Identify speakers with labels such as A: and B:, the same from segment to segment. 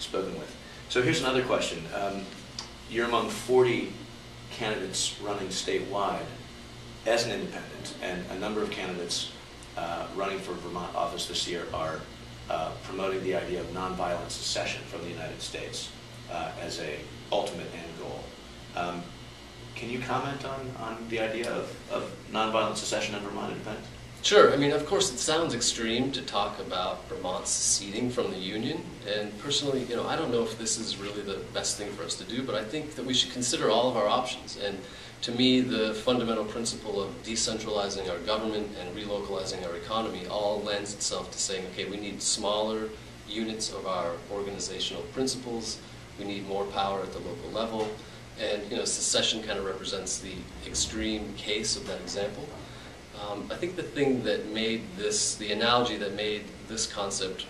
A: spoken with. So here's another question. You're among 40 candidates running statewide as an independent, and a number of candidates running for Vermont office this year are promoting the idea of nonviolent secession from the United States as a ultimate end goal. Can you comment on the idea of nonviolent secession and Vermont independence?
B: Sure. I mean, of course, it sounds extreme to talk about Vermont seceding from the Union, and personally, I don't know if this is really the best thing for us to do, but I think that we should consider all of our options. And to me, the fundamental principle of decentralizing our government and relocalizing our economy all lends itself to saying, okay, we need smaller units of our organizational principles, we need more power at the local level, and secession kind of represents the extreme case of that example. I think the thing that made this, the analogy that made this concept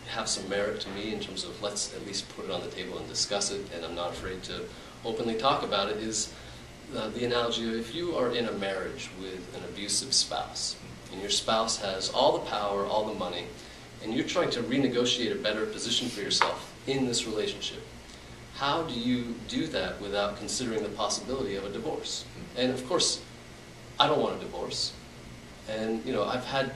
B: have some merit to me in terms of let's at least put it on the table and discuss it, and I'm not afraid to openly talk about it, is the analogy of if you are in a marriage with an abusive spouse, and your spouse has all the power, all the money, and you're trying to renegotiate a better position for yourself in this relationship. How do you do that without considering the possibility of a divorce? And of course, I don't want a divorce. And I've had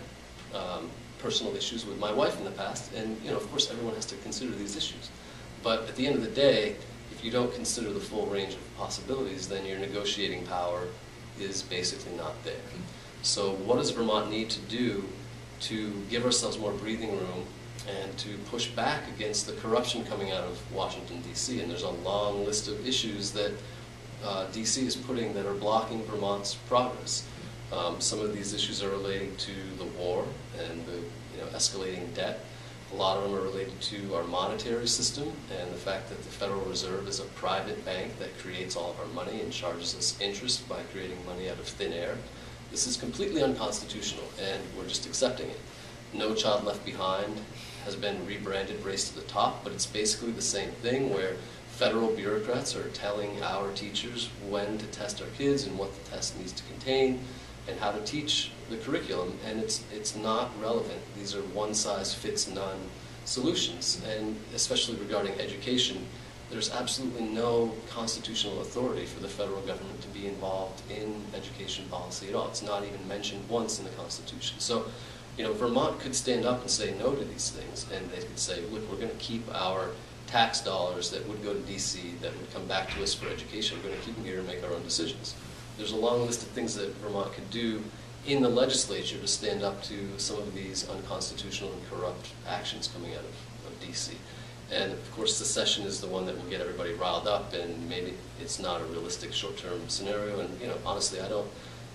B: personal issues with my wife in the past, and of course everyone has to consider these issues. But at the end of the day, if you don't consider the full range of possibilities, then your negotiating power is basically not there. So what does Vermont need to do to give ourselves more breathing room and to push back against the corruption coming out of Washington, D.C.? And there's a long list of issues that D.C. is putting that are blocking Vermont's progress. Some of these issues are relating to the war and the escalating debt. A lot of them are related to our monetary system and the fact that the Federal Reserve is a private bank that creates all of our money and charges us interest by creating money out of thin air. This is completely unconstitutional, and we're just accepting it. No Child Left Behind has been rebranded Race to the Top, but it's basically the same thing where federal bureaucrats are telling our teachers when to test our kids and what the test needs to contain and how to teach the curriculum, and it's not relevant. These are one-size-fits-none solutions, and especially regarding education, there's absolutely no constitutional authority for the federal government to be involved in education policy at all. It's not even mentioned once in the Constitution. So, Vermont could stand up and say no to these things, and they could say, look, we're going to keep our tax dollars that would go to D.C., that would come back to us for education, we're going to keep them here and make our own decisions. There's a long list of things that Vermont could do in the legislature to stand up to some of these unconstitutional and corrupt actions coming out of D.C. And of course, secession is the one that will get everybody riled up, and maybe it's not a realistic short-term scenario. And honestly, I don't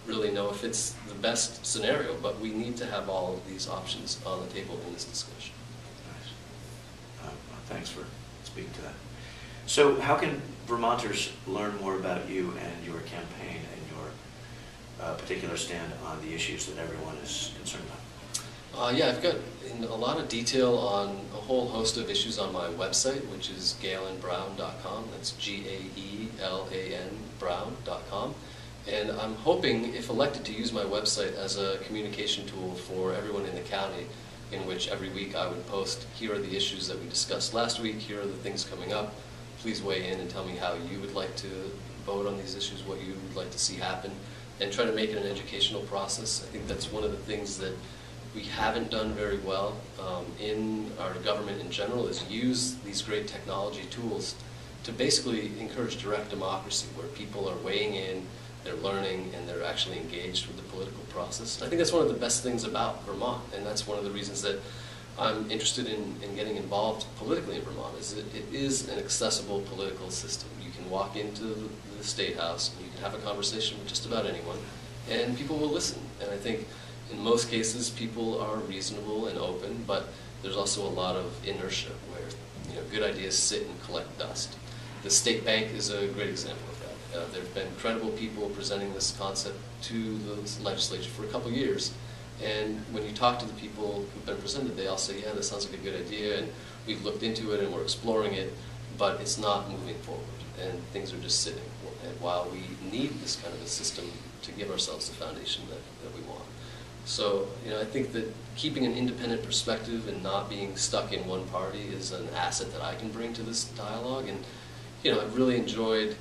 B: really know if it's the best scenario, but we need to have all of these options on the table in this discussion.
A: Nice. Thanks for speaking to that. So how can Vermonters learn more about you and your campaign and your particular stand on the issues that everyone is concerned about?
B: Yeah, I've got a lot of detail on a whole host of issues on my website, which is GaelanBrown.com. That's G-A-E-L-A-N Brown.com. And I'm hoping, if elected, to use my website as a communication tool for everyone in the county, in which every week I would post, here are the issues that we discussed last week, here are the things coming up. Please weigh in and tell me how you would like to vote on these issues, what you would like to see happen, and try to make it an educational process. I think that's one of the things that we haven't done very well in our government in general, is use these great technology tools to basically encourage direct democracy, where people are weighing in, they're learning, and they're actually engaged with the political process. And I think that's one of the best things about Vermont, and that's one of the reasons that I'm interested in getting involved politically in Vermont, is that it is an accessible political system. You can walk into the State House, and you can have a conversation with just about anyone, and people will listen. And I think in most cases people are reasonable and open, but there's also a lot of inertia where good ideas sit and collect dust. The state bank is a great example of that. There have been credible people presenting this concept to the legislature for a couple years, and when you talk to the people who've been presented, they all say, yeah, this sounds like a good idea, and we've looked into it and we're exploring it, but it's not moving forward, and things are just sitting. And while we need this kind of a system to give ourselves the foundation that we want. So, I think that keeping an independent perspective and not being stuck in one party is an asset that I can bring to this dialogue. And, I've really enjoyed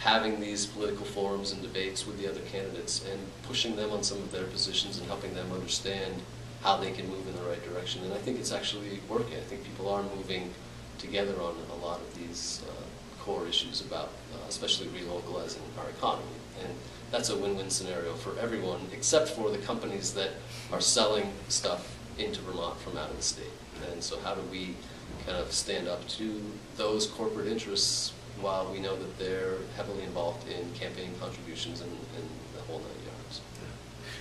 B: having these political forums and debates with the other candidates and pushing them on some of their positions and helping them understand how they can move in the right direction. And I think it's actually working. I think people are moving together on a lot of these core issues about especially relocalizing our economy. And that's a win-win scenario for everyone except for the companies that are selling stuff into Vermont from out of the state. And so how do we kind of stand up to those corporate interests while we know that they're heavily involved in campaign contributions and the whole 9 yards.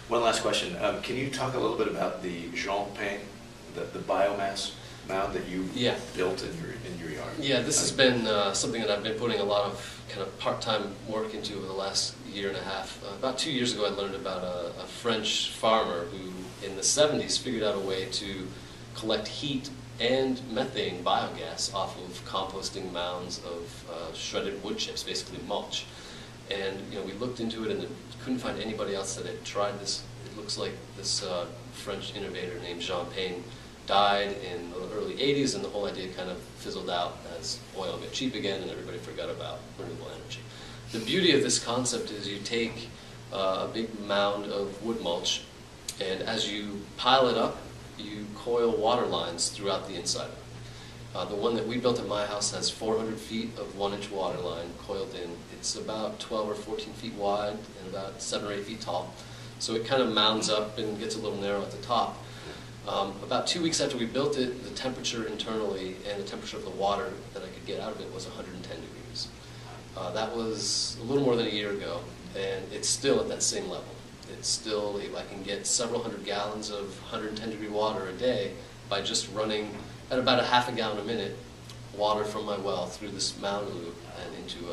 A: One last question. Can you talk a little bit about the Champagne, the biomass mound that you built in your yard?
B: Yeah, this has been something that I've been putting a lot of kind of part-time work into over the last year and a half. About 2 years ago I learned about a French farmer who in the 70s figured out a way to collect heat and methane biogas off of composting mounds of shredded wood chips, basically mulch. And we looked into it and couldn't find anybody else that had tried this. It looks like this French innovator named Champagne died in the early 80s, and the whole idea kind of fizzled out as oil got cheap again and everybody forgot about renewable energy. The beauty of this concept is you take a big mound of wood mulch, and as you pile it up, you coil water lines throughout the inside of it. The one that we built at my house has 400 feet of 1-inch water line coiled in. It's about 12 or 14 feet wide and about 7 or 8 feet tall. So it kind of mounds up and gets a little narrow at the top. About 2 weeks after we built it, the temperature internally and the temperature of the water that I could get out of it was 110 degrees. That was a little more than a year ago, and it's still at that same level. It's still, I can get several hundred gallons of 110 degree water a day by just running at about a half a gallon a minute water from my well through this mound loop and into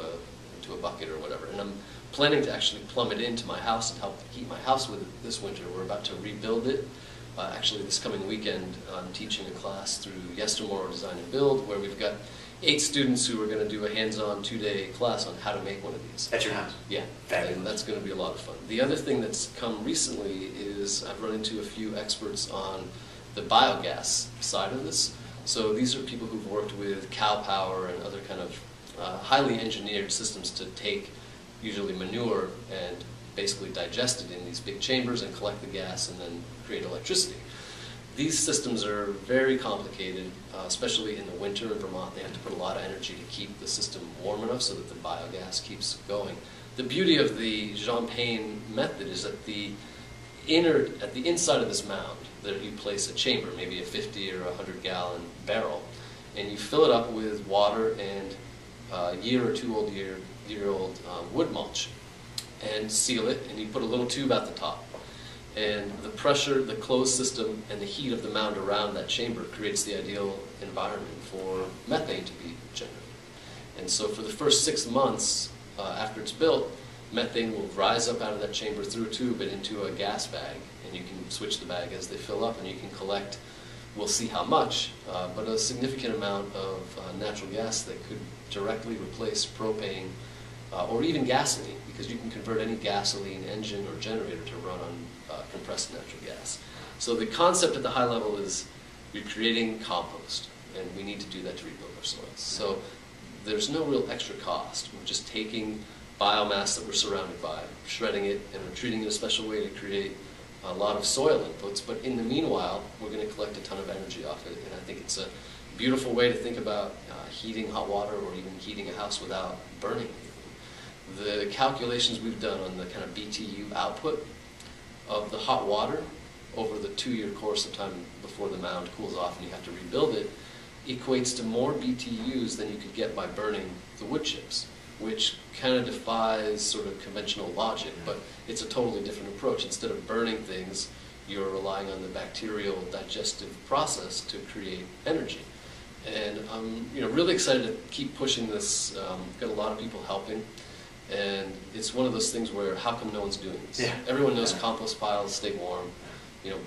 B: a bucket or whatever. And I'm planning to actually plumb it into my house and help heat my house with it this winter. We're about to rebuild it. Actually, this coming weekend, I'm teaching a class through Yestermore Design and Build, where we've got 8 students who are going to do a hands-on 2-day class on how to make one of these.
A: At your house?
B: Yeah, and that's going to be a lot of fun. The other thing that's come recently is I've run into a few experts on the biogas side of this. So these are people who've worked with cow power and other kind of highly engineered systems to take usually manure and basically digest it in these big chambers and collect the gas and then create electricity. These systems are very complicated, especially in the winter in Vermont. They have to put a lot of energy to keep the system warm enough so that the biogas keeps going. The beauty of the Champagne method is that at the inside of this mound, there you place a chamber, maybe a 50 or 100 gallon barrel, and you fill it up with water and year old wood mulch, and seal it, and you put a little tube at the top. And the pressure, the closed system, and the heat of the mound around that chamber creates the ideal environment for methane to be generated. And so for the first 6 months after it's built, methane will rise up out of that chamber through a tube and into a gas bag. And you can switch the bag as they fill up, and you can collect, we'll see how much, but a significant amount of natural gas that could directly replace propane or even gasoline, because you can convert any gasoline engine or generator to run on compressed natural gas. So the concept at the high level is you're creating compost, and we need to do that to rebuild our soils. So there's no real extra cost. We're just taking biomass that we're surrounded by, shredding it, and we're treating it a special way to create a lot of soil inputs. But in the meanwhile, we're going to collect a ton of energy off it, and I think it's a beautiful way to think about heating hot water or even heating a house without burning anything. The calculations we've done on the kind of BTU output of the hot water over the 2-year course of time before the mound cools off and you have to rebuild it equates to more BTUs than you could get by burning the wood chips, which kind of defies sort of conventional logic, but it's a totally different approach. Instead of burning things, you're relying on the bacterial digestive process to create energy. And I'm really excited to keep pushing this. Got a lot of people helping. And it's one of those things where, how come no one's doing this? Yeah. Everyone knows compost piles stay warm.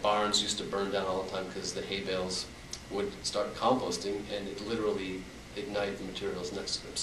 B: Barns used to burn down all the time because the hay bales would start composting, and it literally ignited the materials next to them.